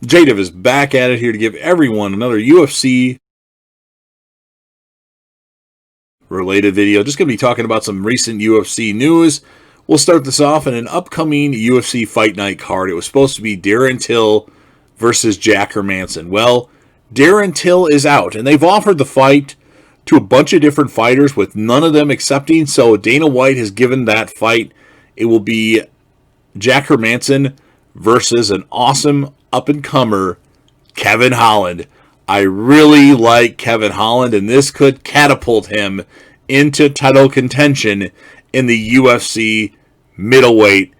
J-Div is back at it here to give everyone another UFC related video. Just going to be talking about some recent UFC news. We'll start this off in an upcoming UFC Fight Night card. It was supposed to be Darren Till versus Jack Hermansson. Well, Darren Till is out, and they've offered the fight to a bunch of different fighters with none of them accepting, so Dana White has given that fight. It will be Jack Hermansson versus an awesome up-and-comer, Kevin Holland. I really like Kevin Holland, and this could catapult him into title contention in the UFC middleweight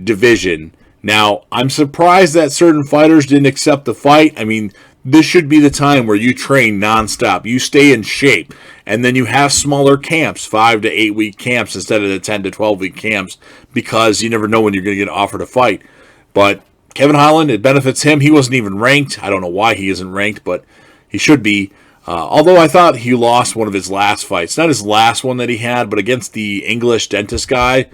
division. Now, I'm surprised that certain fighters didn't accept the fight. I mean, this should be the time where you train nonstop. You stay in shape, and then you have smaller camps, 5 to 8 week camps instead of the 10 to 12 week camps, because you never know when you're going to get offered a fight. But Kevin Holland, it benefits him. He wasn't even ranked. I don't know why he isn't ranked, but he should be. Although I thought he lost one of his last fights. Not his last one that he had, but against the English dentist guy.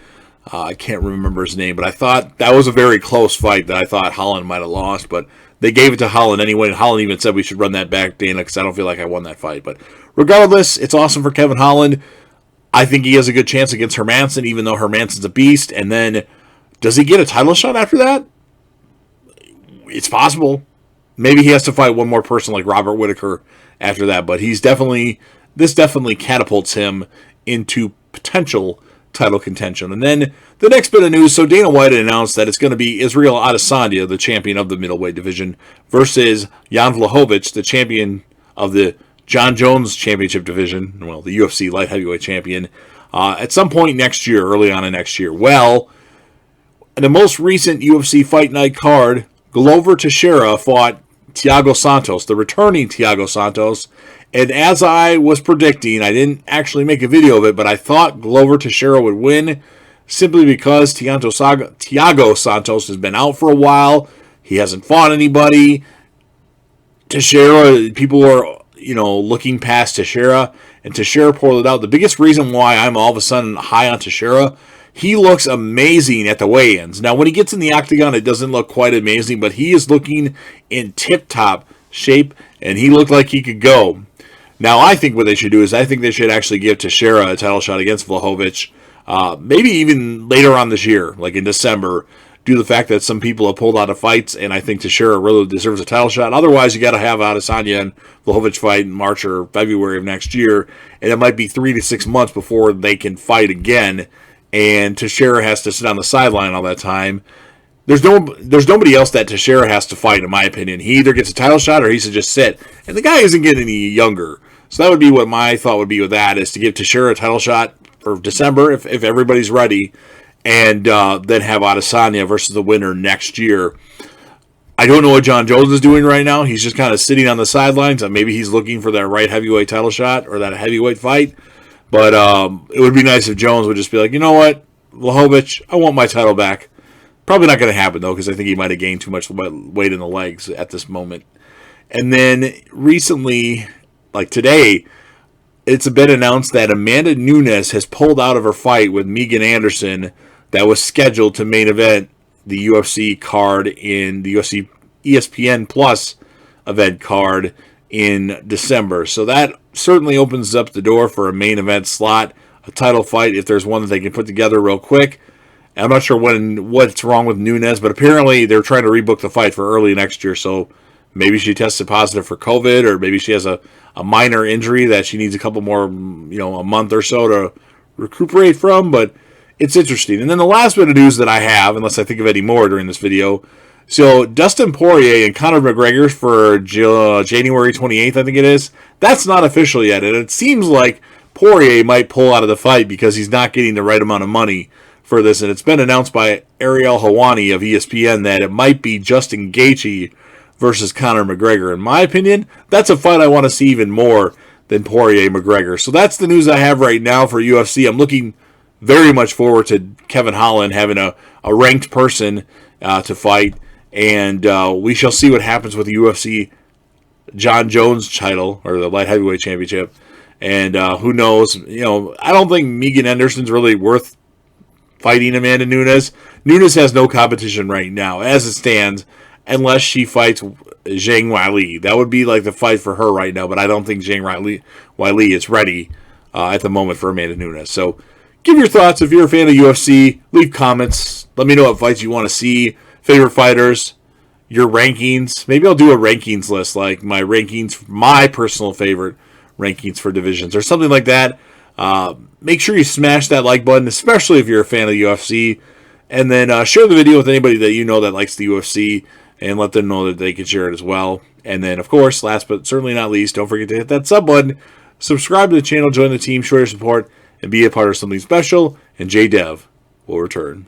I can't remember his name, but I thought that was a very close fight that I thought Holland might have lost. But they gave it to Holland anyway, and Holland even said we should run that back, Dana, because I don't feel like I won that fight. But regardless, it's awesome for Kevin Holland. I think he has a good chance against Hermansson, even though Hermansson's a beast. And then, does he get a title shot after that? It's possible. Maybe he has to fight one more person like Robert Whittaker after that, but this definitely catapults him into potential title contention. And then the next bit of news, so Dana White announced that it's going to be Israel Adesanya, the champion of the middleweight division, versus Jan Blachowicz, the champion of the John Jones Championship division, well, the UFC light heavyweight champion, at some point next year, early on in next year. Well, in the most recent UFC Fight Night card, Glover Teixeira fought Thiago Santos, the returning Thiago Santos. And as I was predicting, I didn't actually make a video of it, but I thought Glover Teixeira would win simply because Thiago Santos has been out for a while. He hasn't fought anybody. Teixeira, people are, looking past Teixeira, and Teixeira pulled it out. The biggest reason why I'm all of a sudden high on Teixeira, he looks amazing at the weigh-ins. Now, when he gets in the octagon, it doesn't look quite amazing, but he is looking in tip-top shape, and he looked like he could go. Now, I think what they should do is I think they should actually give Teixeira a title shot against Blachowicz, maybe even later on this year, like in December, due to the fact that some people have pulled out of fights, and I think Teixeira really deserves a title shot. Otherwise, you got to have Adesanya and Blachowicz fight in March or February of next year, and it might be 3 to 6 months before they can fight again. And Teixeira has to sit on the sideline all that time. There's nobody else that Teixeira has to fight, in my opinion. He either gets a title shot or he should just sit. And the guy isn't getting any younger. So that would be what my thought would be with that, is to give Teixeira a title shot for December if everybody's ready, and then have Adesanya versus the winner next year. I don't know what John Jones is doing right now. He's just kind of sitting on the sidelines. Maybe he's looking for that right heavyweight title shot or that heavyweight fight. But it would be nice if Jones would just be like, you know what, Blachowicz, I want my title back. Probably not going to happen, though, because I think he might have gained too much weight in the legs at this moment. And then recently, like today, it's been announced that Amanda Nunes has pulled out of her fight with Megan Anderson that was scheduled to main event the UFC card in the UFC ESPN Plus event card in December. So that certainly opens up the door for a main event slot, a title fight, if there's one that they can put together real quick. And I'm not sure what's wrong with Nunes, but apparently they're trying to rebook the fight for early next year. So maybe she tested positive for COVID, or maybe she has a minor injury that she needs a couple more, a month or so to recuperate from. But it's interesting. And then the last bit of news that I have, unless I think of any more during this video, so Dustin Poirier and Conor McGregor for January 28th, I think it is, that's not official yet. And it seems like Poirier might pull out of the fight because he's not getting the right amount of money for this. And it's been announced by Ariel Helwani of ESPN that it might be Justin Gaethje versus Conor McGregor. In my opinion, that's a fight I want to see even more than Poirier-McGregor. So that's the news I have right now for UFC. I'm looking very much forward to Kevin Holland having a ranked person to fight. And we shall see what happens with the UFC John Jones title, or the light heavyweight championship. And who knows? I don't think Megan Anderson's really worth fighting Amanda Nunes. Nunes has no competition right now, as it stands. unless she fights Zhang Weili. That would be like the fight for her right now, but I don't think Zhang Weili is ready at the moment for Amanda Nunes. So give your thoughts if you're a fan of UFC. Leave comments. Let me know what fights you want to see, favorite fighters, your rankings. Maybe I'll do a rankings list, like my rankings, my personal favorite rankings for divisions or something like that. Make sure you smash that like button, especially if you're a fan of the UFC. And then share the video with anybody that you know that likes the UFC and let them know that they can share it as well. And then, of course, last but certainly not least, don't forget to hit that sub button, subscribe to the channel, join the team, show your support, and be a part of something special. And JDev will return.